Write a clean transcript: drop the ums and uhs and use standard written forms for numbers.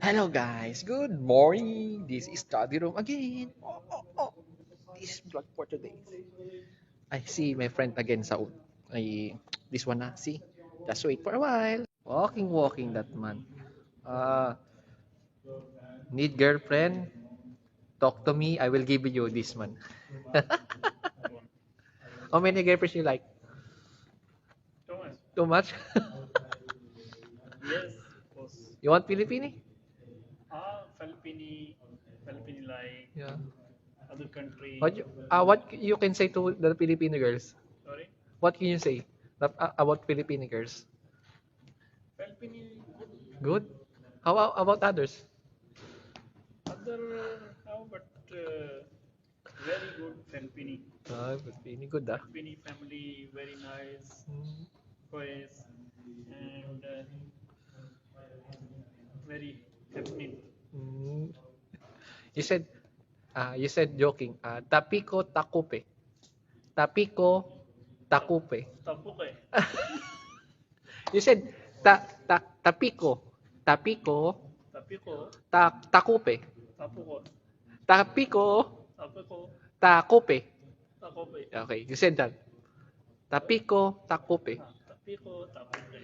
Hello guys, good morning. This is Study Room again. This is vlog for today. I see my friend again sa this one na. See, just wait for a while. Walking that man. Uh, need girlfriend? Talk to me. I will give you this man. How many girlfriends you like? Too much. Too much? Yes, of course. You want Filipini? Filipini like Yeah. other country. What you can say to the Filipino girls? Sorry, What can you say about Filipino girls? Filipini good. Good. How about others? Other how but very good Filipini. Filipino good ah. Filipini family very nice, Mm, quiet and very happening. mm. You said joking. Tapiko takupe. Tapiko takupe. Tapuke, You said tapiko. Tapiko tapiko, takupe. tapuko, Tapiko tapuko, takupe. takope. Okay, you said that. Tapiko takupe. Tapiko, tapuke.